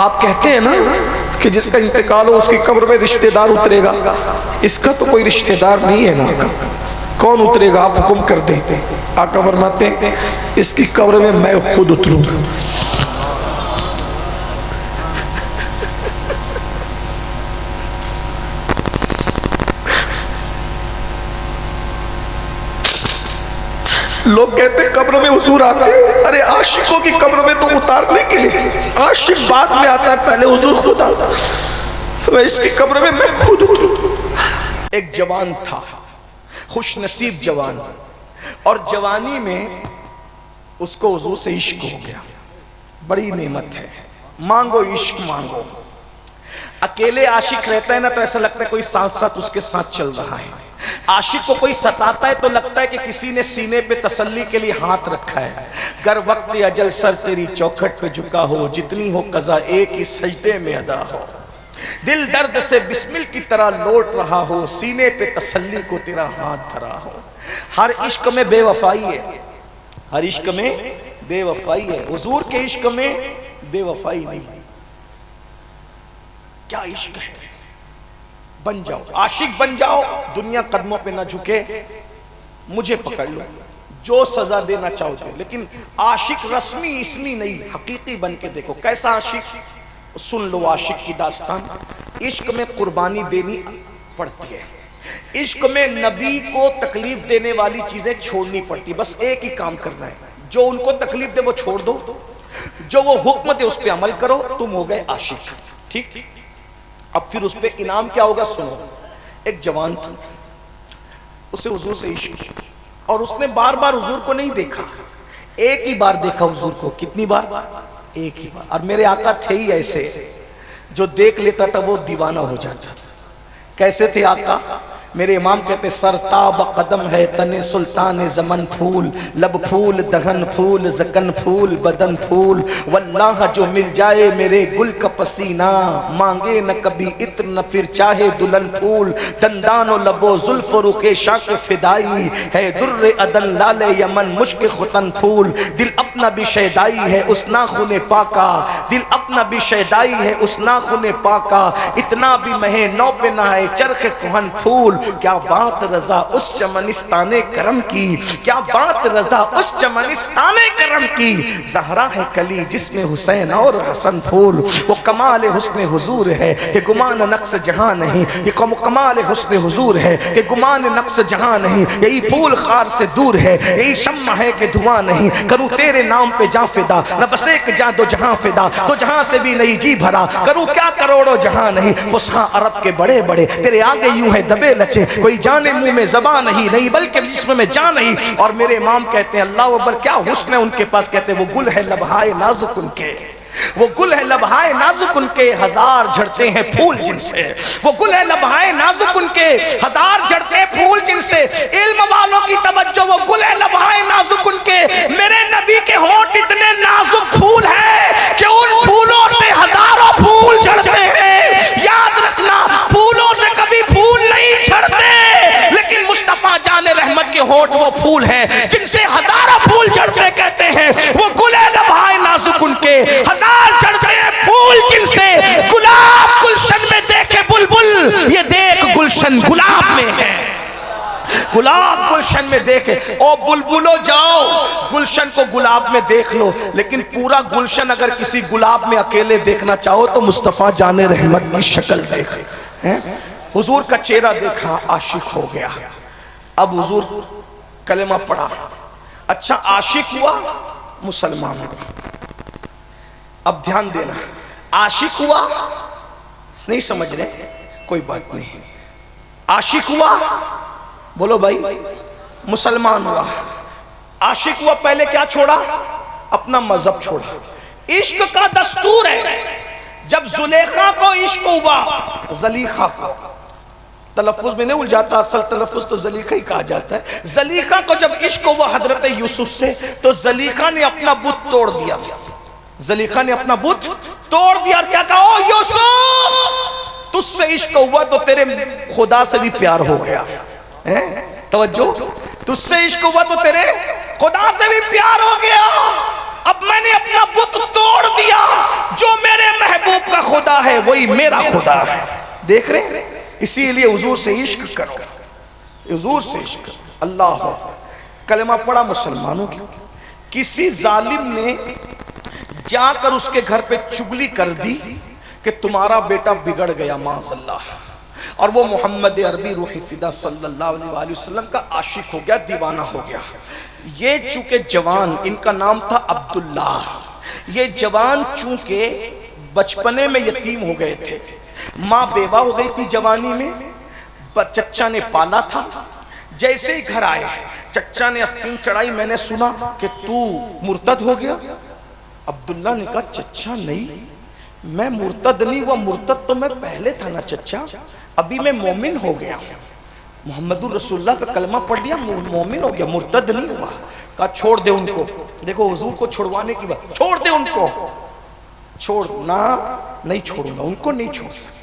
آپ کہتے ہیں نا کہ جس کا انتقال ہو اس کی قبر میں رشتہ دار اترے گا، اس کا تو کوئی رشتہ دار نہیں ہے نا آقا، کون اترے گا؟ آپ حکم کر دیں۔ آقا فرماتے ہیں اس کی قبر میں میں خود اتروں گا۔ لوگ کہتے ہیں قبر میں حضور آتے ہیں، ارے عاشقوں کی قبر میں تو اتارنے کے لیے عاشق بعد میں آتا ہے، پہلے حضور خود آتا ہے۔ میں اس کی قبر میں خود اتروں۔ ایک جوان تھا، خوش نصیب جوان، اور جوانی میں اس کو حضور سے عشق ہو گیا۔ بڑی نعمت ہے، مانگو عشق مانگو۔ اکیلے عاشق رہتا ہے نا تو ایسا لگتا ہے کوئی ساتھ ساتھ اس کے ساتھ چل رہا ہے۔ عاشق کو کوئی ستاتا ہے تو لگتا ہے کہ کسی نے سینے پہ تسلی کے لیے ہاتھ رکھا ہے۔ گر وقت اجل سر تیری چوکھٹ پہ جھکا ہو، جتنی ہو قضا ایک ہی سجدے میں ادا ہو، دل درد سے بسمل کی طرح لوٹ رہا ہو، سینے پہ تسلی کو تیرا ہاتھ دھرا ہو۔ ہر عشق میں بے وفائی ہے، ہر عشق میں بے وفائی ہے، حضور کے عشق میں بے وفائی نہیں ہے۔ کیا عشق ہے؟ بن جاؤ عاشق، بن جاؤ، دنیا قدموں پہ نہ جھکے، مجھے پکڑ لو، جو سزا دینا چاہو دے، لیکن عاشق رسمی اسمی نہیں، حقیقی بن کے دیکھو۔ کیسا عاشق؟ سن لو عاشق کی داستان۔ عشق میں قربانی دینی پڑتی ہے، عشق میں نبی کو تکلیف دینے والی چیزیں چھوڑنی پڑتی، بس ایک ہی کام کرنا ہے، جو ان کو تکلیف دے وہ چھوڑ دو، جو وہ حکم دے اس پہ عمل کرو، تم ہو گئے عاشق۔ ٹھیک؟ اب پھر اس پہ انعام کیا ہوگا سنو۔ ایک جوان تھا، اسے حضور سے عشق، اور اس نے بار بار حضور کو نہیں دیکھا، ایک ہی بار دیکھا حضور کو۔ کتنی بار؟ ایک ہی بار۔ اور میرے آقا تھے ہی ایسے، جو دیکھ لیتا تھا وہ دیوانہ ہو جاتا تھا۔ کیسے تھے آقا؟ میرے امام کہتے سرتاب قدم ہے تن سلطان زمن پھول، لب پھول دہن پھول زکن پھول بدن پھول، واللہ جو مل جائے میرے گل کا پسینہ، مانگے نہ کبھی عطر نہ پھر چاہے دلہن پھول، دندان و لب و زلف و رخ شاک فدائی ہے، در عدن لال یمن مشک ختن پھول، دل اپنا بھی شیدائی ہے اس ناخن پاکا، دل اپنا بھی شیدائی ہے اس ناخن پاکا، اتنا بھی مہ نو پہ نہ ہے چرخ کہن پھول۔ کیا بات رضا اس چمنستان کرم کی، کیا بات رضا اس چمنستان کرم کی، زہرا ہے کلی جس میں حسین اور حسن پھول۔ وہ کمال حسن حضور ہے کہ گمان نقص جہاں نہیں، یہ کمال حسن حضور ہے کہ گمان نقص جہاں نہیں، یہی پھول خار سے دور ہے، یہی شمع ہے کہ دھواں نہیں، کروں تیرے نام پہ جاں فدا، نہ بس ایک جاں دو جہاں فدا، تو جہاں سے بھی نہیں جی بھرا، کروں کیا کروڑوں جہاں نہیں، فصحا عرب کے بڑے بڑے تیرے آگے یوں ہے دبے لچے، کوئی جانے منہ میں زبان نہیں بلکہ جسم میں جان نہیں۔ اور میرے امام کہتے ہیں اللہ اکبر کیا حسن ہے ان کے پاس، کہتے ہیں وہ گل ہے لبہائے نازک ان کے، وہ گل ہے لبہائے نازک ان کے، ہزار جھڑتے ہیں پھول جن سے، وہ گل ہے لبہائے نازک ان کے، ہزار جھڑتے ہیں پھول جن سے، علم والوں کی توجہ، وہ گل ہے لبہائے نازک ان کے، میرے نبی کے ہونٹ اتنے نازک پھول ہیں کہ ان پھولوں سے ہزاروں پھول جھڑتے ہیں۔ یاد رکھنا پھولوں سے کبھی پھول نہیں جھڑتے، لیکن مصطفیٰ جان رحمت کے ہونٹ وہ پھول ہیں جن سے ہزاروں پھول جھڑتے، کہتے ہیں وہ گل ہے لبہائے نازک ان کے، ہزار جھڑتے ہیں پھول جن سے، گلاب گلشن میں دیکھے بلبل، یہ دیکھ گلشن گلاب میں ہے، گلاب گلشن میں دیکھے، او بلبلو جاؤ گلشن کو گلاب میں دیکھ لو، لیکن پورا گلشن اگر کسی گلاب میں اکیلے دیکھنا چاہو تو مصطفیٰ جان رحمت کی شکل دیکھے۔ حضور کا چہرہ دیکھا، عاشق ہو گیا۔ اب حضور کلمہ پڑھا، اچھا عاشق ہوا، مسلمان ہوا۔ اب دھیان دینا، عاشق ہوا، نہیں سمجھ رہے کوئی بات نہیں، عاشق ہوا، بولو بھائی، مسلمان ہوا۔ عاشق ہوا، پہلے کیا چھوڑا؟ اپنا مذہب چھوڑا۔ عشق کا دستور ہے، جب زلیخا کو عشق ہوا، زلیخا کو، تلفظ میں نہیں الجھاتا، اصل تلفظ تو زلیخا ہی کہا جاتا ہے، زلیخا کو جب عشق ہوا حضرت یوسف سے، تو زلیخا نے اپنا بت توڑ دیا، زلیخا نے اپنا بت توڑ دیا، اور کیا کہا؟ او یوسف، تجھ سے عشق ہوا تو تیرے خدا سے بھی پیار ہو گیا، توجہ، تجھ سے عشق ہوا تو تیرے خدا سے بھی پیار ہو گیا۔ اب میں نے اپنا بت توڑ دیا، جو میرے محبوب کا خدا ہے وہی میرا خدا ہے۔ دیکھ رہے ہیں، اسی لیے حضور سے عشق کرو، حضور سے عشق کرو۔ اللہ کلمہ پڑا مسلمانوں کی، کسی ظالم نے جا کر اس کے گھر پہ چگلی کر دی کہ تمہارا بیٹا بگڑ گیا معاذ اللہ، اور وہ محمد عربی روح فدا صلی اللہ علیہ وآلہ وسلم کا عاشق ہو گیا، دیوانہ ہو گیا۔ یہ چونکہ جوان، ان کا نام تھا عبداللہ، یہ جوان چونکہ بچپنے میں یتیم ہو گئے تھے، ماں بیوہ ہو گئی تھی جوانی میں، چچا نے پالا تھا۔ جیسے ہی گھر آئے چچا نے آستین چڑھائی، میں نے سنا کہ تو مرتد ہو گیا۔ عبداللہ نے کہا چچا نہیں، میں مرتد نہیں ہوا، مرتد تو میں پہلے تھا نا چچا، ابھی میں مومن ہو گیا ہوں، محمد الرسول اللہ کا کلمہ پڑھ لیا، مومن ہو گیا، مرتد نہیں ہوا۔ کہا چھوڑ دے ان کو، دیکھو حضور کو چھوڑوانے کی بات، چھوڑ دے ان کو، چھوڑنا نہیں چھوڑوں گا، ان کو نہیں چھوڑ سکتا۔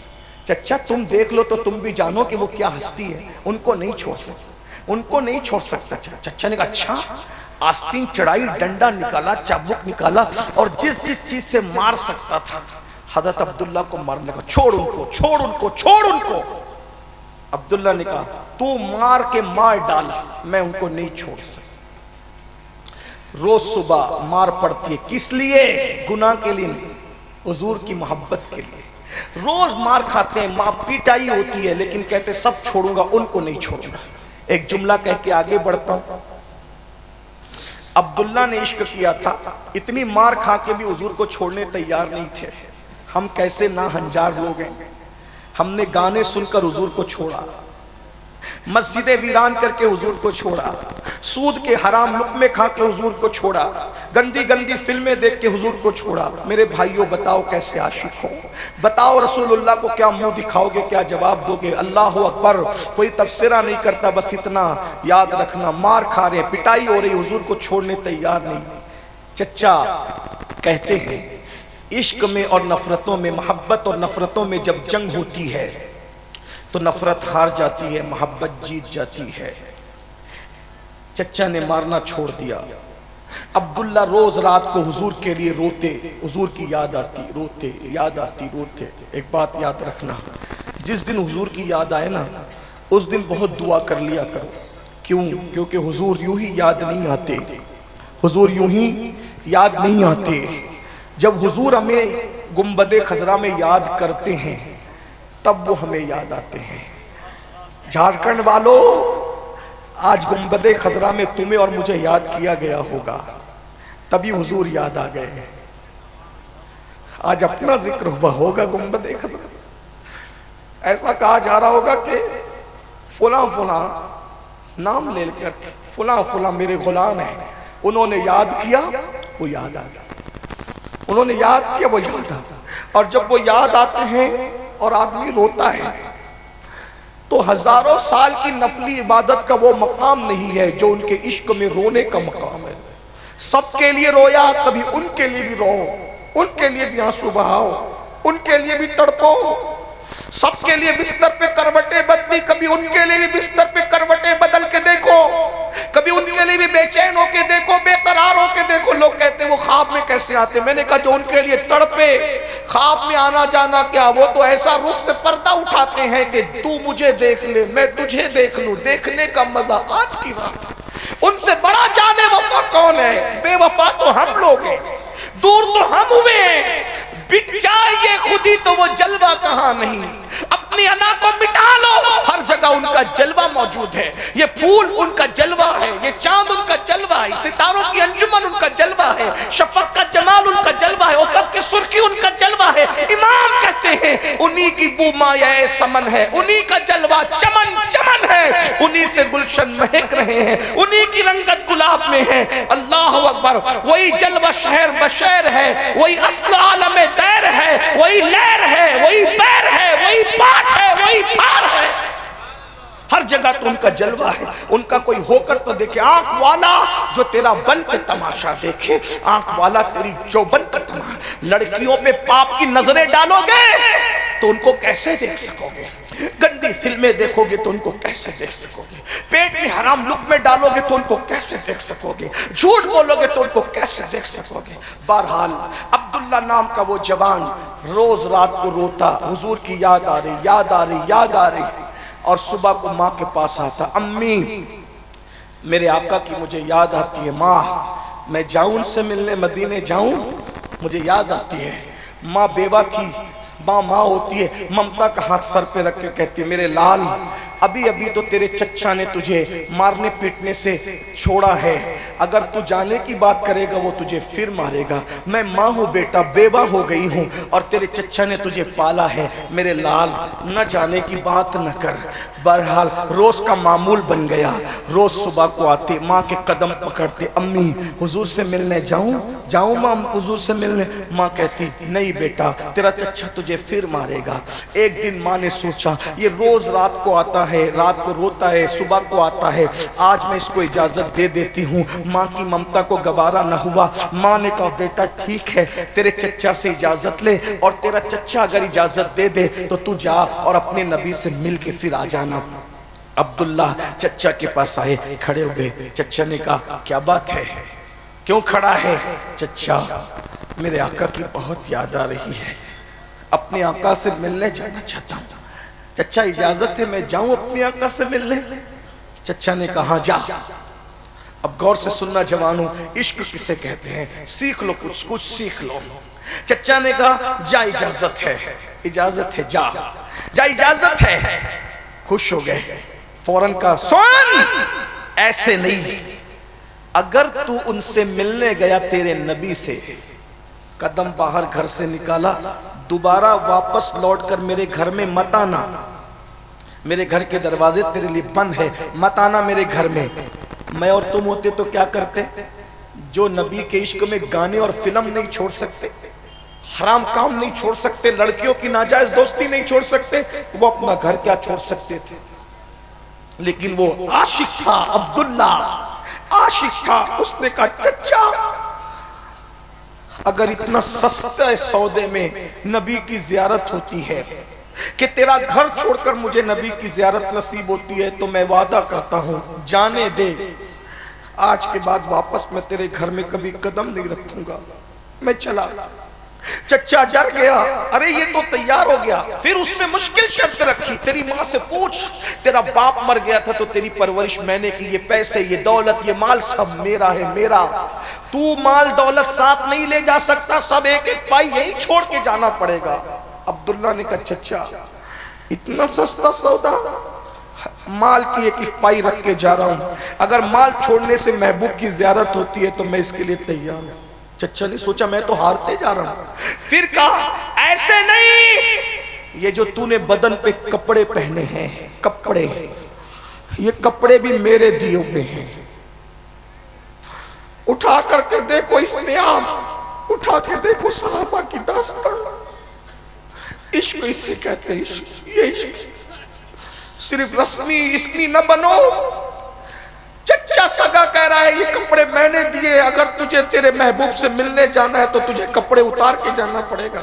چچا تم دیکھ لو تو تم بھی جانو کہ وہ کیا ہستی ہے، ان کو نہیں چھوڑ سکتا، ان کو نہیں چھوڑ سکتا۔ چچا نے کہا اچھا، آستین چڑھائی، ڈنڈا نکالا، چابک نکالا، اور جس جس چیز سے مار سکتا تھا حضرت عبداللہ کو مارنے کا، چھوڑ ان کو، چھوڑ ان کو، چھوڑ ان کو۔ عبداللہ نے کہا تو مار کے مار ڈال، میں ان کو نہیں چھوڑ سکتا۔ روز صبح مار پڑتی ہے، کس لیے؟ گناہ کے لیے نہیں، حضور کی محبت کے لیے۔ روز مار کھاتے ہیں، ماں پیٹائی ہوتی ہے، لیکن کہتے سب چھوڑوں گا، ان کو نہیں چھوڑوں گا۔ ایک جملہ کہہ کے آگے بڑھتا ہوں۔ عبداللہ نے عشق کیا تھا، اتنی مار کھا کے بھی حضور کو چھوڑنے تیار نہیں تھے۔ ہم کیسے ناہنجار لوگ ہیں، ہم نے گانے سن کر حضور کو چھوڑا، مسجدیں ویران کر کے حضور کو چھوڑا، سود کے حرام لقمے کھا کے حضور کو چھوڑا، گندی گندی فلمیں دیکھ کے حضور کو چھوڑا۔ میرے بھائیوں بتاؤ کیسے عاشق ہو، بتاؤ رسول اللہ کو کیا منہ دکھاؤ گے، کیا جواب دو گے؟ اللہ اکبر۔ کوئی تبصرہ نہیں کرتا، بس اتنا یاد رکھنا، مار کھا رہے، پٹائی ہو رہی، حضور کو چھوڑنے تیار نہیں۔ چچا کہتے ہیں عشق میں اور نفرتوں میں، محبت اور نفرتوں میں جب جنگ ہوتی ہے تو نفرت ہار جاتی ہے، محبت جیت جاتی ہے۔ چچا نے مارنا چھوڑ دیا۔ عبداللہ روز رات کو حضور کے لیے روتے، حضور کی یاد آتی، روتے، یاد آتی، روتے۔ ایک بات یاد رکھنا، جس دن حضور کی یاد آئے نا، اس دن بہت دعا کر لیا کرو۔ کیوں؟ کیونکہ حضور یوں ہی یاد نہیں آتے، حضور یوں ہی یاد نہیں آتے۔ جب حضور ہمیں گنبد خضرا میں یاد کرتے ہیں تب وہ ہمیں یاد آتے ہیں۔ جھارکھنڈ والو، آج گنبد خضرا میں تمہیں اور مجھے یاد کیا گیا ہوگا، تبھی حضور یاد آ گئے۔ آج اپنا ذکر ہوا ہوگا گنبد خضرا، ایسا کہا جا رہا ہوگا کہ فلاں فلاں نام لے کر، فلاں فلاں میرے غلام ہیں، انہوں نے یاد کیا، وہ یاد آ گیا، انہوں نے یاد کیا، وہ یاد آ گیا۔ اور جب وہ یاد آتے ہیں اور آدمی روتا ہے تو ہزاروں سال کی نفلی عبادت کا وہ مقام نہیں ہے جو ان کے عشق میں رونے کا مقام ہے۔ سب کے لیے رویا، کبھی ان کے لیے بھی رو، ان کے لیے بھی آنسو بہاؤ، ان کے لیے بھی تڑپو۔ سب کے لیے بستر پہ کروٹیں بدلی، کبھی ان کے لیے بھی بستر پہ کروٹیں بدل کے دیکھو، کبھی ان کے لیے بھی بے چین ہو کے دیکھو، بے قرار ہو کے دیکھو۔ لوگ کہتے ہیں وہ خواب میں کیسے آتے؟ میں نے کہا جو ان کے لیے تڑپے، خواب میں آنا جانا کیا، وہ تو ایسا رخ سے پردہ اٹھاتے ہیں کہ تو مجھے دیکھ لے، میں تجھے دیکھ لوں، دیکھنے کا مزہ آج کی رات۔ ان سے بڑا جانے وفا کون ہے؟ بے وفا تو ہم لوگ ہیں، دور تو ہم ہوئے ہیں، بٹ جائے یہ خودی تو وہ جلوہ کہاں نہیں۔ اپنی انا کو مٹا لو، ہر جگہ ان کا جلوہ موجود ہے۔ یہ پھول ان کا جلوہ ہے، یہ چاند ان کا جلوہ ہے، ستاروں کی انجمن ان کا جلوہ ہے، شفق کا جمال ان کا جلوہ ہے، افق کی سرخی ان کا جلوہ ہے۔ امام کہتے ہیں انہی کی بو مایہ سمن ہے، انہی کا جلوہ چمن چمن ہے، انہی سے گلشن مہک رہے ہیں، انہی کی رنگت گلاب میں ہے۔ اللہ اکبر۔ وہی جلوہ شہر بشیر ہے، وہی اصل عالم دیر ہے، وہی لیر ہے، وہی پیر ہے، وہی پاٹ ہے، وہی پھار ہے۔ ہر جگہ تو ان کا جلوہ ہے۔ ان کا کوئی ہو کر تو دیکھے، آنکھ والا جو تیرا بن کے تماشا دیکھے، آنکھ والا تیری جو بن کر تماشا۔ لڑکیوں پہ پاپ کی نظریں ڈالو گے تو ان کو کیسے دیکھ سکو گے؟ گندی فلمیں دیکھو گے تو ان کو کیسے دیکھ سکو گے؟ پیٹ میں حرام لقمے ڈالو گے تو ان کو کیسے دیکھ سکو گے؟ جھوٹ بولو گے تو ان کو کیسے دیکھ سکو گے؟ بہرحال عبداللہ نام کا وہ جوان روز رات کو روتا، حضور کی یاد آ رہی، یاد آ رہی، یاد آ رہی، اور صبح کو ماں کے پاس آتا، امی میرے آقا کی مجھے یاد آتی ہے، ماں میں جاؤں ان سے ملنے، مدینے جاؤں، مجھے یاد آتی ہے۔ ماں بیوہ تھی، ماں ہوتی ہے، ممتا کا ہاتھ سر پہ رکھ کے کہتی ہے میرے لال ابھی ابھی تو تیرے چچا نے تجھے مارنے پیٹنے سے چھوڑا ہے، اگر تو جانے کی بات کرے گا وہ تجھے پھر مارے گا، میں ماں ہوں بیٹا، بیوہ ہو گئی ہوں، اور تیرے چچا نے تجھے پالا ہے، میرے لال نہ جانے کی بات نہ کر۔ بہرحال روز کا معمول بن گیا، روز صبح کو آتے، ماں کے قدم پکڑتے، امی حضور سے ملنے جاؤں ماں حضور سے ملنے؟ ماں کہتی نہیں بیٹا، تیرا چچا تجھے پھر مارے گا۔ ایک دن ماں نے سوچا یہ روز رات کو آتا ہے، رات کو روتا ہے، صبح کو آتا ہے، آج میں اس کو اجازت دے دیتی ہوں۔ ماں کی ممتا کو گوارا نہ ہوا، ماں نے کہا بیٹا ٹھیک ہے، تیرے چچا سے اجازت لے، اور تیرا چچا اگر اجازت دے دے تو تو جا اور اپنے نبی سے مل کے پھر آ جانا۔ عبداللہ چچا کے پاس آئے، کھڑے ہوئے، چچا نے کہا کیا بات ہے، کیوں کھڑا ہے؟ چچا میرے آقا کی بہت یاد آ رہی ہے، اپنے آقا سے ملنے جانا چاہتا ہوں، چچا اجازت ہے میں جاؤں اپنے آقا سے ملنے؟ چچا نے کہا جا۔ اب غور سے سننا جوانوں، عشق کسے کہتے ہیں، سیکھ لو، کچھ سیکھ لو۔ چچا نے کہا جا اجازت ہے، اجازت ہے، جا اجازت ہے۔ خوش ہو گئے، فوراً کہا سن ایسے نہیں، اگر تو ان سے ملنے گیا تیرے نبی سے، قدم باہر گھر سے نکالا، دوبارہ واپس لوٹ کر میرے گھر میں مت آنا، میرے گھر کے دروازے تیرے لیے بند ہے، مت آنا میرے گھر میں۔ میں اور تم ہوتے تو کیا کرتے؟ جو نبی کے عشق میں گانے اور فلم نہیں چھوڑ سکتے، حرام کام نہیں چھوڑ سکتے، لڑکیوں کی ناجائز دوستی نہیں چھوڑ سکتے، وہ اپنا گھر کیا چھوڑ سکتے تھے؟ لیکن وہ عاشق تھا، عبداللہ عاشق تھا، اس نے کہا چچا اگر اتنا سستے سودے میں نبی کی زیارت ہوتی ہے کہ تیرا گھر چھوڑ کر مجھے نبی کی زیارت نصیب ہوتی ہے تو میں وعدہ کرتا ہوں جانے دے، آج کے بعد واپس میں تیرے گھر میں کبھی قدم نہیں رکھوں گا، میں چلا۔ چچا ڈر گیا، ارے یہ تو تیار ہو گیا، پھر اس سے مشکل شرط رکھی، تیری ماں سے پوچھ، تیرا باپ مر گیا تھا تو تیری پرورش میں نے کی، یہ پیسے، یہ دولت، یہ مال سب میرا ہے، میرا، تو مال دولت ساتھ نہیں لے جا سکتا، سب ایک ایک پائی یہیں چھوڑ کے جانا پڑے گا۔ عبداللہ نے کہا چچا اتنا سستا سودا، مال کی ایک ایک پائی رکھ کے جا رہا ہوں، اگر مال چھوڑنے سے محبوب کی زیارت ہوتی ہے تو میں اس کے لیے تیار ہوں۔ چچا نے سوچا میں تو ہارتے جا رہا ہوں، پھر کہا ایسے نہیں، یہ جو تو نے بدن پہ کپڑے پہنے ہیں، کپڑے، یہ کپڑے بھی میرے دیے ہوئے ہیں، اٹھا کر کے دیکھو استعام، اٹھا کے دیکھو صحابہ کی داستان، عشق اسے کہتے ہیں، عشق، یہ عشق، صرف رسمی اسمی نہ بنو۔ چچا سگا کہہ رہا ہے یہ کپڑے میں نے دیے، اگر تجھے تیرے محبوب سے ملنے جانا ہے تو تجھے کپڑے اتار کے جانا پڑے گا۔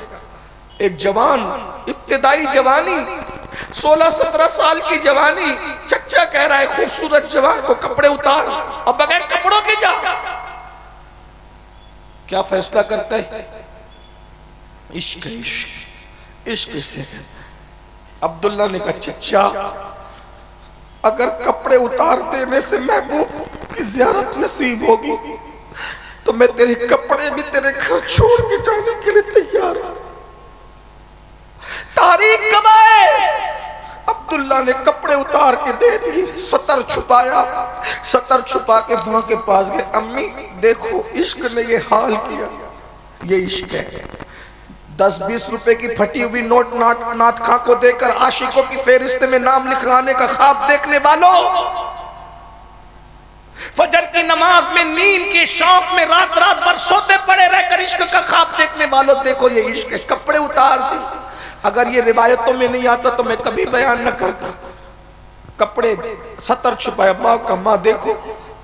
ایک جوان، ابتدائی جوانی، 16-17 سال کی جوانی، چچا کہہ رہا ہے خوبصورت جوان کو کپڑے اتار اور بغیر کپڑوں کے جا۔ کیا فیصلہ کرتا ہے؟ عشق، عشق، عشق سے۔ عبداللہ نے کہا چچا اگر کپڑے اتار دینے سے محبوب کی زیارت نصیب ہوگی تو میں تیرے کپڑے بھی تیرے گھر چھوڑ کے جانے کے لیے تیار ہوں۔ تاریخ گواہ، عبداللہ نے کپڑے اتار کے دے دی، سطر چھپایا، سطر چھپا کے ماں کے پاس گئے، امی دیکھو عشق نے یہ حال کیا، یہ عشق ہے۔ 10-20 روپے کی پھٹی ہوئی نوٹ نات خاں کو دے کر عاشقوں کی فہرست میں نام لکھوانے کا خواب دیکھنے والوں، فجر کی نماز میں نیند کے شوق میں رات رات بھر سوتے پڑے رہ کر عشق کا خواب دیکھنے والوں، دیکھو یہ عشق ہے، کپڑے اتار دی۔ اگر یہ روایتوں میں نہیں آتا تو میں کبھی بیان نہ کرتا۔ کپڑے سطر چھپایا، ماں کا، ماں دیکھو،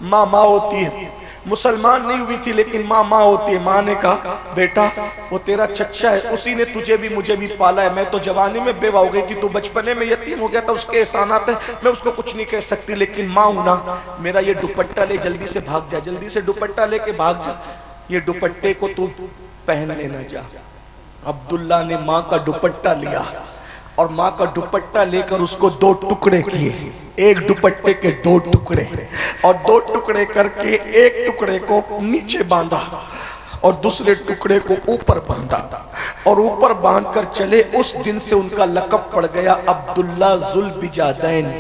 ماں ہوتی ہے، مسلمان نہیں ہوئی تھی لیکن ماں ماں ہوتی ہے. ماں نے کہا بیٹا وہ تیرا چچا ہے, اسی نے تجھے بھی مجھے بھی پالا ہے, میں تو جوانی میں بیوہ ہو گئی تھی, تو بچپنے میں یتیم ہو گیا تھا, اس کے احسانات ہیں, میں اس کو کچھ نہیں کہہ سکتی, لیکن ماں ہوں نا, میرا یہ دوپٹہ لے, جلدی سے بھاگ جا, جلدی سے دوپٹہ لے کے بھاگ جا, یہ دوپٹے کو تو پہن لینا جا. عبداللہ نے ماں کا دوپٹہ لیا اور ماں کا دوپٹہ لے کر اس کو 2 ٹکڑے کیے, ایک دوپٹے کے 2 ٹکڑے, اور 2 ٹکڑے کر کے ایک ٹکڑے کو نیچے باندھا اور دوسرے ٹکڑے کو اوپر باندھا, اور اوپر باندھ کر چلے. اس دن سے ان کا لقب پڑ گیا عبداللہ ذوالبجادین.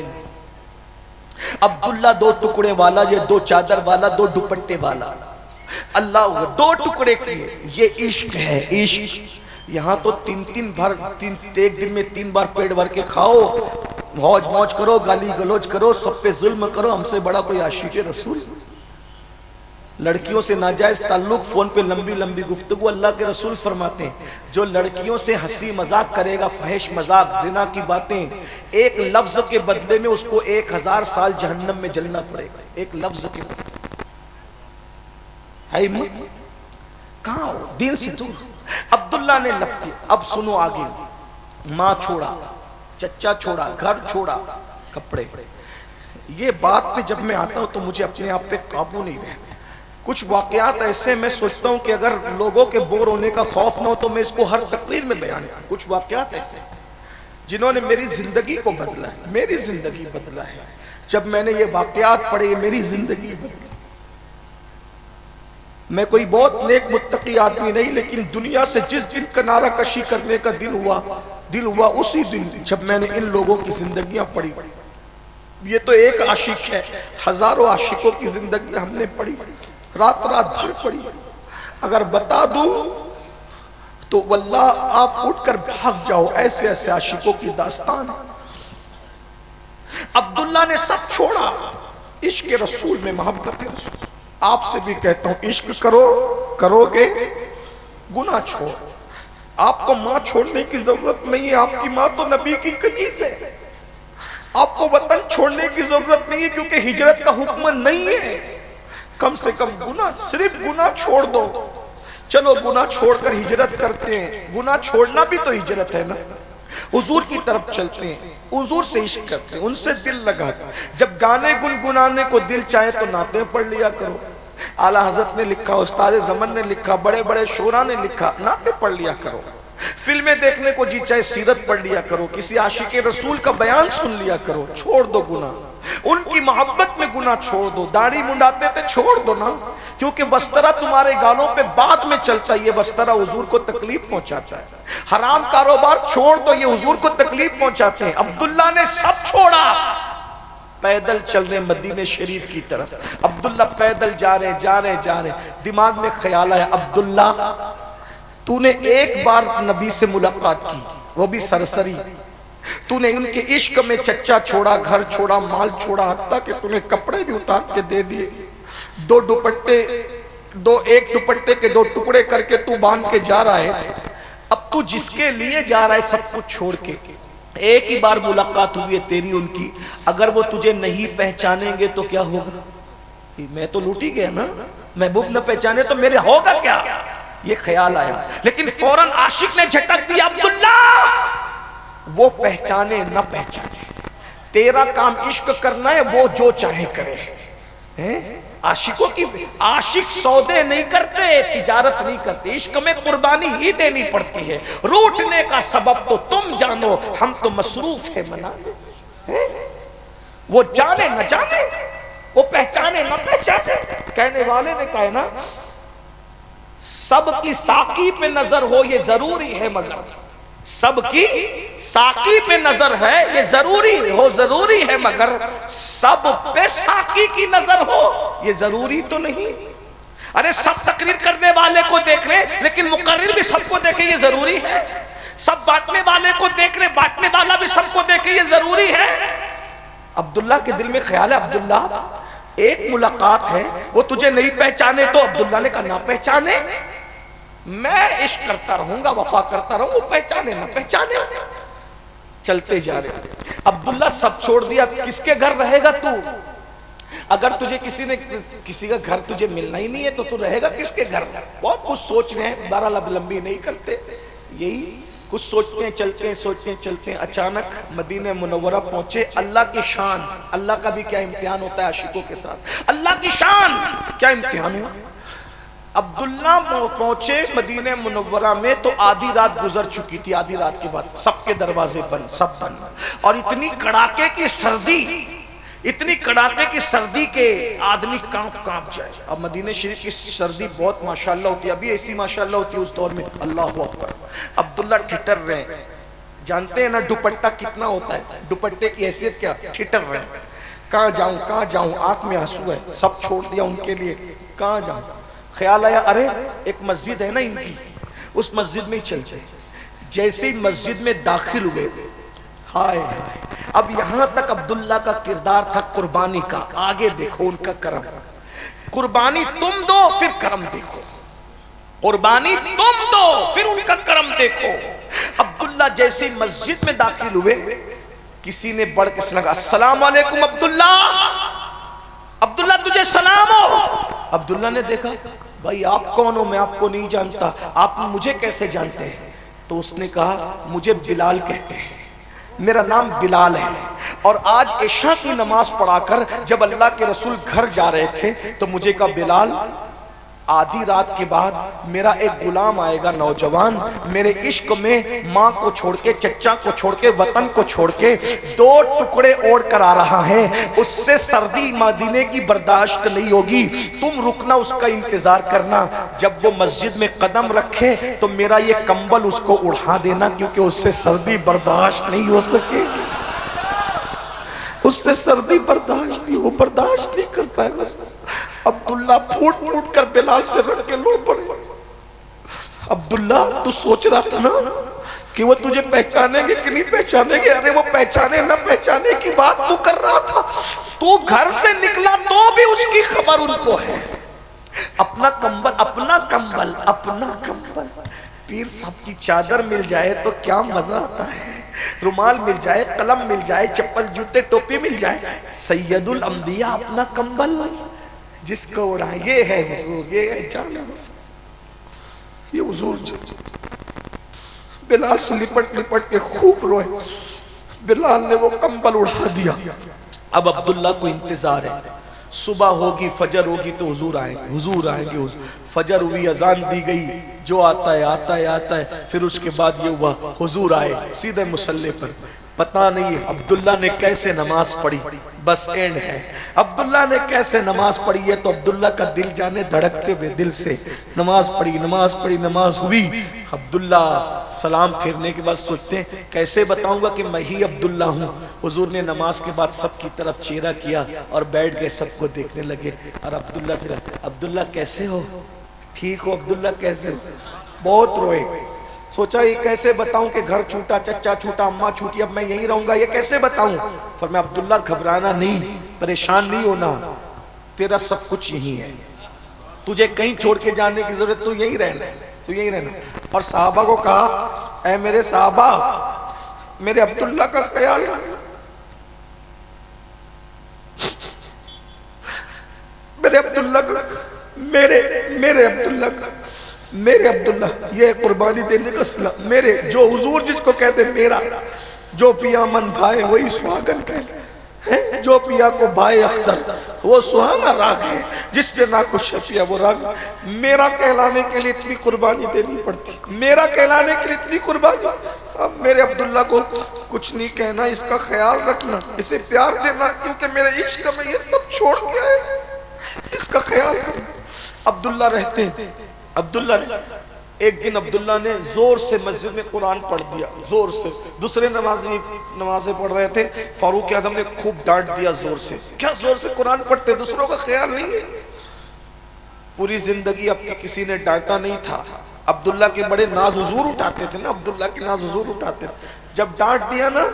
عبداللہ 2 ٹکڑے والا, یہ 2 چادر والا, 2 دوپٹے والا. اللہ 2 ٹکڑے کیے, یہ عشق ہے, عشق. یہاں تو 3 بار, ایک دن میں 3 بار پیٹ بھر کے کھاؤ, موج موج کرو, گالی گلوچ کرو, سب پہ ظلم کرو, ہم سے بڑا کوئی عاشق رسول. لڑکیوں سے ناجائز تعلق, فون پہ لمبی لمبی گفتگو. اللہ کے رسول فرماتے ہیں جو لڑکیوں سے ہنسی مذاق کرے گا, فحش مذاق, زنا کی باتیں, ایک لفظ کے بدلے میں اس کو 1000 سال جہنم میں جلنا پڑے گا, ایک لفظ کے بدلے. کہاں ہو دین سے دور. عبداللہ نے لپٹی. اب سنو آگے, ماں چھوڑا, چچا چھوڑا, گھر چھوڑا, کپڑے. یہ بات پہ جب میں آتا ہوں تو مجھے اپنے آپ پہ قابو نہیں رہتا. کچھ واقعات ایسے میں سوچتا ہوں کہ اگر لوگوں کے بور ہونے کا خوف نہ ہو تو میں اس کو ہر تقریر میں بیان کروں. کچھ واقعات ایسے جنہوں نے میری زندگی کو بدلا ہے, میری زندگی بدلا ہے. جب میں نے یہ واقعات پڑھے میری زندگی بدلی. میں کوئی بہت نیک متقی آدمی نہیں, لیکن دنیا سے جس دن کنارہ کشی کرنے کا دل ہوا اسی دن جب میں نے ان لوگوں کی زندگیاں پڑھی. یہ تو ایک عاشق ہے, ہزاروں عاشقوں کی زندگی ہم نے پڑھی, رات رات بھر پڑھی. اگر بتا دوں تو واللہ آپ اٹھ کر بھاگ جاؤ, ایسے ایسے عاشقوں کی داستان. عبداللہ نے سب چھوڑا, عشق رسول میں, محبت رسول. آپ سے بھی کہتا ہوں عشق کرو گے گناہ چھوڑ. آپ کو ماں چھوڑنے کی ضرورت نہیں ہے, آپ کی ماں تو نبی کی کنیز ہے. آپ کو وطن چھوڑنے کی ضرورت نہیں ہے کیونکہ ہجرت کا حکم نہیں ہے. کم سے کم گناہ, صرف گناہ چھوڑ دو. چلو گناہ چھوڑ کر ہجرت کرتے ہیں, گناہ چھوڑنا بھی تو ہجرت ہے نا. حضور کی طرف چلتے ہیں, حضور سے عشق کرتے ہیں, ان سے دل لگاتے ہیں. جب گانے گنگنانے کو دل چاہے تو نعتیں پڑھ لیا کرو. اعلیٰ حضرت نے لکھا, استاد زمن نے لکھا, بڑے بڑے شعراء نے لکھا, نعتیں پڑھ لیا کرو. فلمیں دیکھنے کو جی چاہے سیرت پڑھ لیا کرو, کسی عاشق رسول کا بیان سن لیا کرو. چھوڑ دو گناہ, ان کی محبت میں گناہ چھوڑ دو. داڑھی منڈاتے تھے, چھوڑ دو نا, کیونکہ وسترہ تمہارے گالوں پہ بعد میں چلتا ہے, یہ وسترہ حضور کو تکلیف پہنچاتا ہے. حرام کاروبار چھوڑ دو, یہ حضور کو تکلیف پہنچاتے ہیں. عبداللہ نے سب چھوڑا, پیدل چل رہے مدینہ شریف کی طرف. عبداللہ پیدل جا رہے. دماغ میں خیال آیا, عبداللہ تو نے ایک بار نبی سے ملاقات کی, وہ بھی سرسری. تو نے ان کے عشق میں چچا چھوڑا, گھر چھوڑا, مال چھوڑا, حتیٰ کہ تو نے کپڑے بھی اتار کے دے دیے. 2 دوپٹے, ایک دوپٹے کے 2 ٹکڑے کر کے تو باندھ کے جا رہا ہے. اب تو جس کے لیے جا رہا ہے سب کچھ چھوڑ کے, ایک ہی بار ملاقات ہوئی ہے تیری ان کی, اگر وہ تجھے نہیں پہچانیں گے تو کیا ہوگا؟ میں تو لوٹ ہی گیا نا, محبوب نہ پہچانے تو میرے ہوگا کیا؟ یہ خیال آیا, لیکن فوراً عاشق نے جھٹک دیا, عبداللہ وہ پہچانے نہ پہچانے, تیرا کام عشق کرنا ہے, وہ جو چاہے کرے. عاشقوں کی, عاشق سودے نہیں کرتے, تجارت نہیں کرتے, عشق میں قربانی ہی دینی پڑتی ہے. روٹنے کا سبب تو تم جانو, ہم تو مصروف ہے منانے. وہ جانے نہ جانے, وہ پہچانے نہ پہچانے. کہنے والے نے کہا نا, سب کی ساقی پہ نظر ہو یہ ضروری ہے, مگر سب کی ساقی پہ نظر ہے یہ ضروری ہے, مگر سب پہ ساقی کی نظر ہو یہ ضروری تو نہیں. ارے سب تقریر کرنے والے کو دیکھ لے, لیکن مقرر بھی سب کو دیکھے یہ ضروری ہے. سب بانٹنے والے کو دیکھ لے, بانٹنے والا بھی سب کو دیکھے یہ ضروری ہے. عبداللہ کے دل میں خیال ہے, عبداللہ ایک ملاقات ہے, وہ تجھے نہیں پہچانے تو عبداللہ نے کہا نہ پہچانے, میں عشق کرتا رہوں گا, وفا کرتا رہوں, وہ پہچانے نہ پہچانے. چلتے جا رہے. عبداللہ سب چھوڑ دیا, کس کے گھر رہے گا تو؟ اگر تجھے کسی کا گھر تجھے ملنا ہی نہیں ہے تو رہے گا کس کے گھر؟ بہت کچھ سوچ رہے ہیں، بہرحال اب لمبی نہیں کرتے، یہی کچھ سوچتے ہیں چلتے ہیں اچانک مدینہ منورہ پہنچے۔ اللہ کی شان، اللہ کا بھی کیا امتحان ہوتا ہے عاشقوں کے ساتھ، اللہ کی شان کیا امتحان ہوا۔ عبداللہ پہنچے مدینہ منورہ میں تو آدھی رات گزر چکی تھی، آدھی رات کے بعد سب کے دروازے بند، سب بند، اور اتنی کڑاکے کی سردی کے آدمی کانپ جائے۔ اب مدینہ شریف کی سردی بہت ماشاءاللہ ہوتی ہے، ابھی ایسی ماشاءاللہ ہوتی ہے اس دور میں، اللہ اکبر۔ عبداللہ ٹھٹر رہے ہیں، جانتے ہیں نا دوپٹہ کتنا ہوتا ہے، دوپٹے کی حیثیت کیا، ٹھٹر رہے ہیں، کہاں جاؤں، آنکھ میں آنسو ہے، سب چھوڑ دیا ان کے لیے، کہاں جاؤں۔ خیال آیا ارے ایک مسجد ہے نا ان کی، اس مسجد میں ہی چلتے۔ جیسے ہی مسجد میں داخل ہوئے، ہائے اب یہاں تک عبداللہ کا کردار تھا قربانی کا، آگے دیکھو ان کا کرم، قربانی تم دو پھر کرم دیکھو، قربانی تم دو پھر ان کا کرم دیکھو۔ عبداللہ جیسے ہی مسجد میں داخل ہوئے، کسی نے بڑھ کے سلام، السلام علیکم عبداللہ، عبداللہ تجھے سلام ہو۔ عبداللہ نے دیکھا بھائی آپ کون ہو، میں آپ کو نہیں جانتا، آپ مجھے کیسے جانتے ہیں؟ تو اس نے کہا مجھے بلال کہتے ہیں، میرا نام بلال ہے، اور آج عشاء کی نماز پڑھا کر جب اللہ کے رسول گھر جا رہے تھے تو مجھے کہا بلال آدھی رات کے بعد میرا ایک غلام آئے گا نوجوان، میرے عشق میں ماں کو چھوڑ کے، چچا کو چھوڑ کے، وطن کو چھوڑ کے 2 ٹکڑے اوڑھ کر آ رہا ہے، اس سے سردی مدینے کی برداشت نہیں ہوگی، تم رکنا اس کا انتظار کرنا، جب وہ مسجد میں قدم رکھے تو میرا یہ کمبل اس کو اڑا دینا، کیونکہ اس سے سردی برداشت نہیں ہو سکے، اس سے سردی برداشت نہیں، وہ برداشت نہیں کر پائے گا۔ عبداللہ پھوٹ کر بلال سے رکھ کے لو پڑے۔ عبداللہ تو سوچ رہا تھا نا کہ وہ تجھے پہچانیں گے کہ نہیں پہچانیں گے، ارے وہ پہچانے نہ پہچانے کی بات تو کر رہا تھا، تو گھر سے نکلا تو بھی اس کی خبر ان کو ہے۔ اپنا کمبل پیر صاحب کی چادر مل جائے تو کیا مزہ آتا ہے، رومال مل جائے، قلم مل جائے، چپل جوتے ٹوپی مل جائے، سید الانبیاء اپنا کمبل جس کو اڑا، یہ ہے حضور، یہ ہے جان، یہ حضور۔ بلال سے لپٹ کے خوب روئے، بلال نے وہ کمبل اڑا دیا۔ اب عبداللہ کو انتظار ہے، صبح ہوگی، فجر ہوگی تو حضور آئیں گے، فجر ہوئی، اذان دی گئی، جو آتا ہے، پھر اس کے بعد یہ ہوا حضور آئے سیدھے مصلی پر۔ پتہ نہیں عبداللہ نے کیسے نماز پڑھی، بس اینڈ ہے عبداللہ نے کیسے نماز پڑھی ہے تو عبداللہ کا دل جانے دھڑکتے ہوئے دل سے نماز پڑھی، نماز ہوئی۔ عبداللہ سلام پھیرنے کے بعد سوچتے ہیں کیسے بتاؤں گا کہ میں ہی عبداللہ ہوں۔ حضور نے نماز کے بعد سب کی طرف چہرہ کیا اور بیٹھ گئے، سب کو دیکھنے لگے، اور عبداللہ سے عبداللہ کیسے ہو، ٹھیک ہو عبداللہ کیسے ہو؟ بہت روئے، سوچا یہ کیسے بتاؤں کہ گھر چھوٹا، چچا چھوٹا، اماں چھوٹی، اب میں یہیں رہوں گا، یہ کیسے بتاؤں؟ فرمایا عبداللہ گھبرانا نہیں، پریشان نہیں ہونا، تیرا سب کچھ یہی ہے، تجھے کہیں چھوڑ کے جانے کی ضرورت، تو یہیں رہنا۔ اور صحابہ کو کہا اے میرے صحابہ، میرے عبداللہ کا خیال رکھنا، میرے عبداللہ یہ قربانی دینے کا صلح، میرے جو حضور جس کو کہتے میرا، جو پیا من بھائے وہی سہاگن کہلے، جو پیا کو بھائے اختر وہ سہانا راگ ہے، جس سے نہ کچھ پیا وہ راگ۔ میرا کہلانے کے لیے اتنی قربانی دینی پڑتی، میرا کہلانے کے لیے اتنی قربانی۔ اب میرے عبداللہ کو کچھ نہیں کہنا، اس کا خیال رکھنا، اسے پیار دینا، کیونکہ میرے عشق میں یہ سب چھوڑ گیا ہے، اس کا خیال کرنا۔ عبداللہ رہتے ایک دن عبداللہ نے زور سے مسجد میں قرآن پڑھ دیا، زور سے، دوسرے نمازیں پڑھ رہے تھے، فاروق اعظم نے خوب ڈانٹ دیا زور سے، کیا زور سے قرآن پڑھتے، دوسروں کا خیال نہیں ہے؟ پوری زندگی اب تک کسی نے ڈانٹا نہیں تھا، عبداللہ کے بڑے ناز حضور اٹھاتے تھے نا، عبداللہ کے ناز حضور اٹھاتے تھے، جب ڈانٹ دیا نا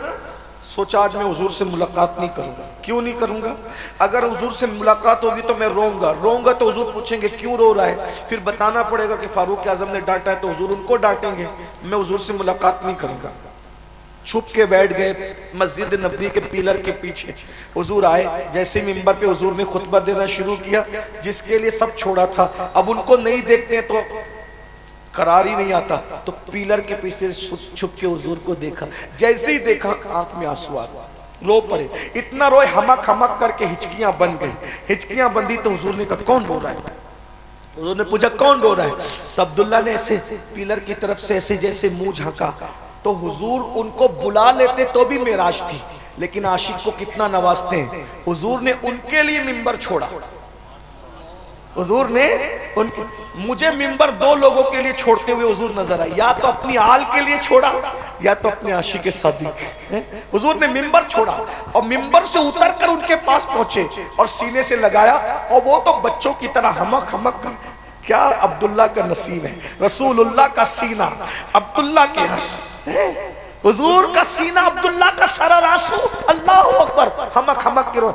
سوچا آج میں حضور سے ملاقات نہیں کروں گا۔ کیوں نہیں کروں گا؟ اگر حضور سے ملاقات ہوگی تو میں روؤں گا تو حضور پوچھیں گے کیوں رو رہا ہے، پھر بتانا پڑے گا کہ فاروق اعظم نے ڈانٹا ہے تو حضور ان کو ڈانٹیں گے، میں حضور سے ملاقات نہیں کروں گا۔ چھپ کے بیٹھ گئے مسجد نبوی کے پیلر کے پیچھے. حضور آئے, جیسے ممبر پہ حضور نے خطبہ دینا شروع کیا, جس کے لیے سب چھوڑا تھا اب ان کو نہیں دیکھتے تو قرار ہی نہیں آتا, تو پیلر کے پیچھے چھپ کے حضور کو دیکھا. جیسے ہی دیکھا آنکھ میں آنسو آ گئے, رو پڑے, اتنا روئے ہمک ہمک کر کے ہچکیاں بن گئی. ہچکیاں بندی تو حضور نے کہا کون رو رہا ہے؟ حضور نے پوچھا کون رو رہا ہے؟ تو عبداللہ نے ایسے پیلر کی طرف سے ایسے جیسے منہ جھانکا. تو حضور ان کو بلا لیتے تو بھی معراج تھی, لیکن عاشق کو کتنا نوازتے ہیں. حضور نے ان کے لیے ممبر چھوڑا. حضور نے مجھے ممبر دو لوگوں کے لیے چھوڑتے ہوئے حضور نظر آئے, یا تو اپنی آل کے لیے چھوڑا یا تو اپنے عاشق صادق. حضور نے ممبر چھوڑا اور ممبر سے اتر کر ان کے پاس پہنچے اور سینے سے لگایا, اور وہ تو بچوں کی طرح ہمک ہمک کر. کیا عبداللہ کا نصیب ہے, رسول اللہ کا سینہ عبداللہ کے رس, حضور کا سینہ عبداللہ کا سارا راسو. اللہ اکبر, ہمک ہمک کے رو.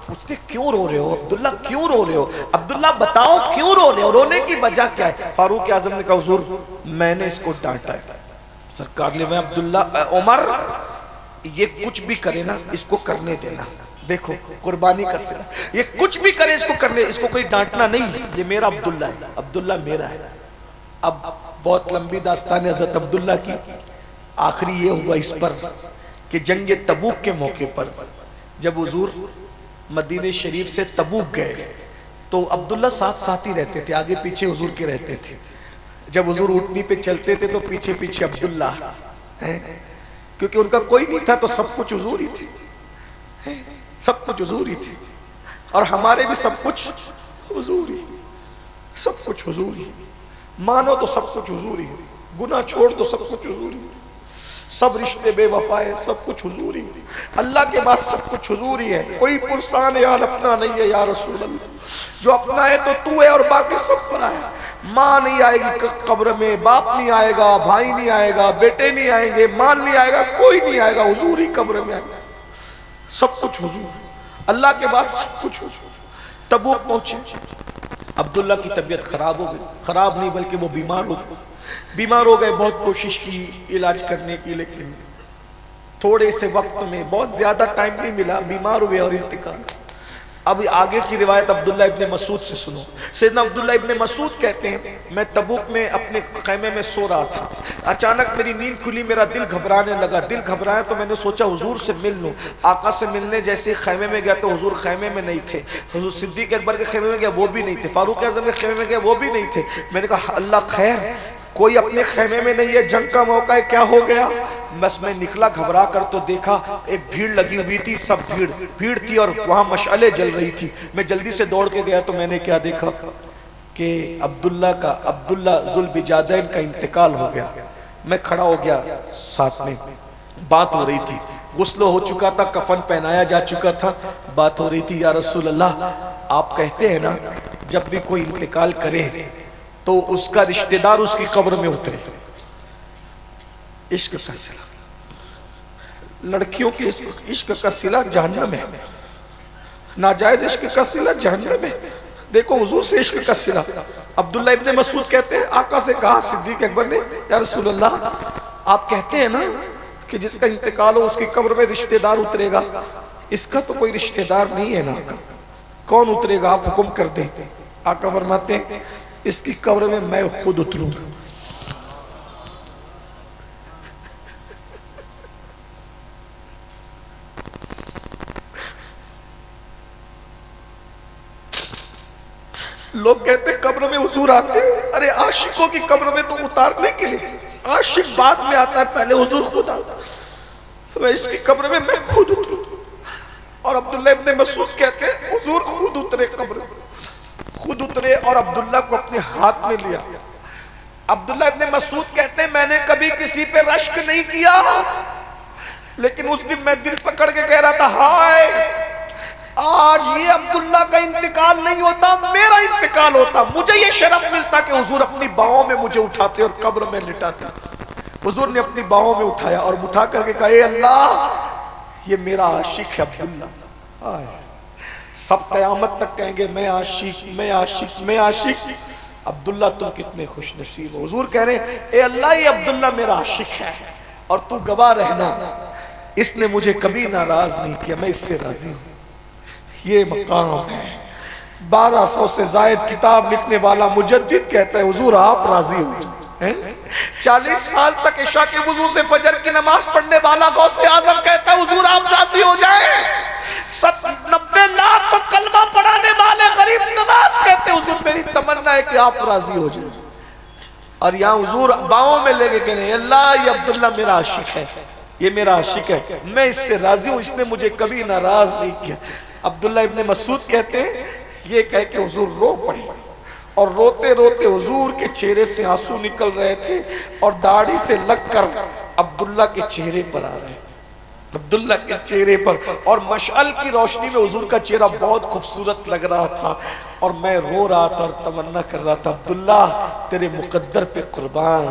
پوچھتے کیوں رو رہے ہو عبداللہ, کیوں رو رہے ہو عبداللہ, بتاؤ کیوں رو رہے ہو, رونے کی وجہ کیا ہے؟ فاروق اعظم نے کہا حضور میں نے اس کو ڈانٹا ہے. سرکار نے, میں عبداللہ, عمر یہ کچھ بھی کرے نا اس کو کرنے دینا. دیکھو قربانی کا صلہ, یہ کچھ بھی کرے اس کو کرنے, اس کو کوئی ڈانٹنا نہیں, یہ میرا عبداللہ ہے, عبداللہ میرا ہے. اب بہت لمبی داستان ہے حضرت عبداللہ کی. آخری یہ ہوا اس پر کہ جنگ تبوک کے موقع پر جب حضور مدینہ شریف سے تبوک گئے تو عبداللہ ساتھ ساتھ ہی رہتے تھے, آگے پیچھے حضور کے رہتے تھے. جب حضور اونٹنی پہ چلتے تھے تو پیچھے پیچھے عبداللہ, کیونکہ ان کا کوئی نہیں تھا تو سب کچھ حضور ہی تھے, سب کچھ حضور ہی تھے. اور ہمارے بھی سب کچھ حضور ہی, سب کچھ حضور ہی. مانو تو سب کچھ حضور ہی, گناہ چھوڑ تو سب کچھ حضور ہی, سب رشتے بے وفائے سب کچھ حضور ہی. اللہ کے بعد سب کچھ حضور ہی ہے. کوئی پرسان یار اپنا نہیں ہے یا رسول اللہ, جو اپنا ہے تو ہے اور باقی سب پر آیا. ماں نہیں آئے گی قبر میں, باپ نہیں آئے گا, بھائی نہیں آئے گا, بیٹے نہیں آئیں گے, مال نہیں آئے گا, کوئی نہیں آئے گا, حضور ہی قبر میں آئے گا. سب کچھ حضور, اللہ کے بعد سب کچھ حضور. تبوک پہنچے, عبداللہ کی طبیعت خراب ہو گئی, خراب نہیں بلکہ وہ بیمار ہو گئے. بیمار ہو گئے, بہت کوشش کی علاج کرنے کی, لیکن تھوڑے سے وقت میں, بہت زیادہ ٹائم نہیں ملا, بیمار ہوئے اور انتقال. اب آگے کی روایت عبداللہ ابن مسعود سے سنو. سیدنا عبداللہ ابن مسعود کہتے ہیں میں تبوک میں اپنے خیمے میں سو رہا تھا, اچانک میری نیند کھلی, میرا دل گھبرانے لگا. دل گھبرایا تو میں نے سوچا حضور سے مل لوں. آقا سے ملنے جیسے خیمے میں گیا تو حضور خیمے میں نہیں تھے. حضور صدیق اکبر کے خیمے میں گیا, وہ بھی نہیں تھے. فاروق اعظم کے خیمے میں گیا, وہ بھی نہیں تھے. میں نے کہا اللہ خیر, کوئی اپنے خیمے میں نہیں ہے, جنگ کا موقع ہے, کیا ہو گیا؟ بس میں نکلا گھبرا کر تو دیکھا ایک بھیڑ لگی ہوئی تھی, سب بھیڑ تھی اور وہاں مشعلیں جل رہی تھی. میں جلدی سے دوڑ کے گیا تو میں نے کیا دیکھا کہ عبداللہ ذوالبجادین کا انتقال ہو گیا. میں کھڑا ہو گیا, ساتھ میں بات ہو رہی تھی, غسل ہو چکا تھا, کفن پہنایا جا چکا تھا, بات ہو رہی تھی یا رسول اللہ آپ کہتے ہیں نا جب بھی کوئی انتقال کرے تو اس کا رشتہ دار اس کی قبر میں اترے. عشق کا صلہ, لڑکیوں کے عشق کا صلہ جہنم ہے, ناجائز عشق کا صلہ جہنم ہے. دیکھو حضور سے عشق کا صلہ. عبداللہ ابن مسعود کہتے ہیں آقا سے کہا صدیق اکبر نے یا رسول اللہ آپ کہتے ہیں نا کہ جس کا انتقال ہو اس کی قبر میں رشتہ دار اترے گا, اس کا تو کوئی رشتہ دار نہیں ہے نا آقا, کون اترے گا آپ حکم کر دیں. آقا فرماتے ہیں اس کی قبر میں خود اتروں گا. لوگ کہتے ہیں قبر میں حضور آتے ہیں, ارے عاشقوں کی قبر میں تو اتارنے کے لیے, عاشق بعد میں آتا ہے, پہلے حضور خود آتا ہے. میں اس کی قبر میں خود اتروں. اور عبداللہ ابن مسعود کہتے ہیں حضور خود اترے قبر میں, خود اترے اور عبداللہ کو اپنے ہاتھ میں لیا. عبداللہ ابن مسعود کہتے ہیں میں نے کبھی کسی پہ رشک نہیں کیا, لیکن اس دن میں دل پکڑ کے کہہ رہا تھا ہائے آج یہ عبداللہ کا انتقال نہیں ہوتا, میرا انتقال ہوتا, مجھے یہ شرف ملتا کہ حضور اپنی باہوں میں مجھے اٹھاتے اور قبر میں لٹاتے. حضور نے اپنی باہوں میں اٹھایا اور اٹھا کر کے کہا اے اللہ یہ میرا عاشق ہے عبداللہ. سب قیامت تک کہیں گے میں عاشق, میں عاشق, میں عاشق. عبداللہ تم کتنے خوش نصیب ہو. حضور کہہ رہے ہیں اے اللہ یہ عبداللہ میرا عاشق ہے اور تو گواہ رہنا اس نے مجھے کبھی ناراض نہیں کیا، میں اس سے راضی ہوں۔ یہ مقام ہے۔ 1200 سے زائد کتاب لکھنے والا مجدد کہتا ہے حضور آپ راضی ہو جائیں۔ 40 سال تک عشاء کے وضو سے فجر کی نماز پڑھنے والا غوث اعظم کہتا ہے حضور آپ راضی ہو جائیں۔ 90 لاکھ کو کلمہ پڑھانے والے غریب نواز کہتے ہیں حضور میری تمنا ہے کہ آپ راضی ہو جائیں۔ اور یہاں حضور باؤں میں لے کے کہنے ہیں اللہ یہ عبداللہ میرا عاشق ہے، یہ میرا عاشق ہے، میں اس سے راضی ہوں، اس نے مجھے کبھی ناراض نہیں کیا۔ عبداللہ ابن مسعود کہتے ہیں یہ کہہ کے حضور رو پڑے اور روتے روتے حضور کے چہرے سے آنسو نکل رہے تھے اور داڑھی سے لگ کر عبداللہ کے چہرے پر آ رہے، عبداللہ کے چہرے پر، اور مشعل کی روشنی میں حضور کا چہرہ بہت خوبصورت لگ رہا تھا اور میں رو رہا تھا اور تمنا کر رہا تھا عبداللہ تیرے مقدر پہ قربان،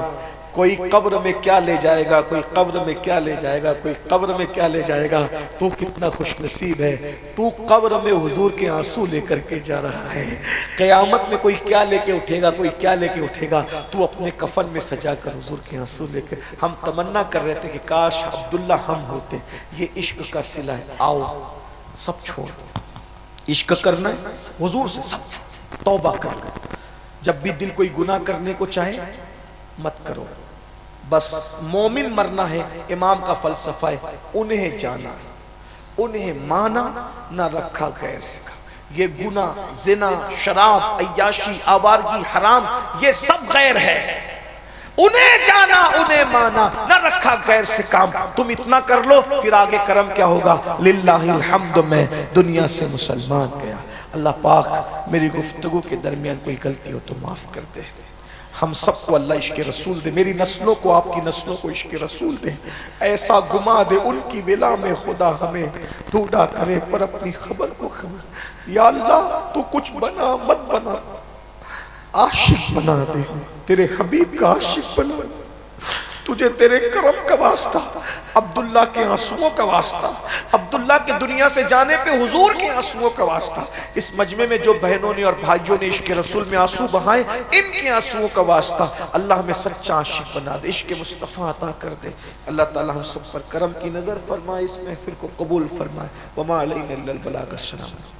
کوئی قبر میں کیا لے جائے گا، کوئی قبر میں کیا لے جائے گا، کوئی قبر میں کیا لے جائے گا، تو کتنا خوش نصیب ہے، تو قبر میں حضور کے آنسو لے کر کے جا رہا ہے۔ قیامت میں کوئی کیا لے کے اٹھے گا، کوئی کیا لے کے اٹھے گا، تو اپنے کفن میں سجا کر حضور کے آنسو لے کر۔ ہم تمنا کر رہے تھے کہ کاش عبداللہ ہم ہوتے۔ یہ عشق کا صلہ ہے، آؤ سب چھوڑ، عشق کرنا ہے حضور سے سب چھوڑ، توبہ کر، جب بھی دل کوئی گناہ کرنے کو چاہے مت کرو، بس مومن مرنا ہے۔ امام کا فلسفہ ہے انہیں جانا انہیں مانا نہ رکھا غیر سے۔ یہ گناہ، زنا، شراب، عیاشی، آوارگی، حرام یہ سب غیر ہے، انہیں جانا انہیں مانا نہ رکھا غیر سے کام۔ تم اتنا کر لو پھر آگے کرم کیا ہوگا، للہ الحمد میں دنیا سے مسلمان گیا۔ اللہ پاک میری گفتگو کے درمیان کوئی غلطی ہو تو معاف کر دے، ہم سب کو اللہ عشق رسول دے، میری نسلوں کو آپ کی نسلوں کو عشق رسول دے، ایسا گما دے ان کی ولا میں خدا ہمیں ڈھونڈا کرے پر اپنی خبر کو خبر۔ یا اللہ تو کچھ بنا مت بنا، عاشق بنا دے، تیرے حبیب کا عاشق بنا دے، تجھے تیرے کرم کا واسطہ، عبداللہ کے آنسوؤں کا واسطہ، عبداللہ کے دنیا سے جانے پہ حضور کے آنسوؤں کا واسطہ، اس مجمع میں جو بہنوں نے اور بھائیوں نے عشق رسول میں آنسو بہائے ان کے آنسوؤں کا واسطہ، اللہ ہمیں سچا عاشق بنا دے، عشق مصطفیٰ عطا کر دے۔ اللہ تعالی ہم سب پر کرم کی نظر فرمائے، اس محفل کو قبول فرمائے۔ وما علینا الا البلاغ، السلام۔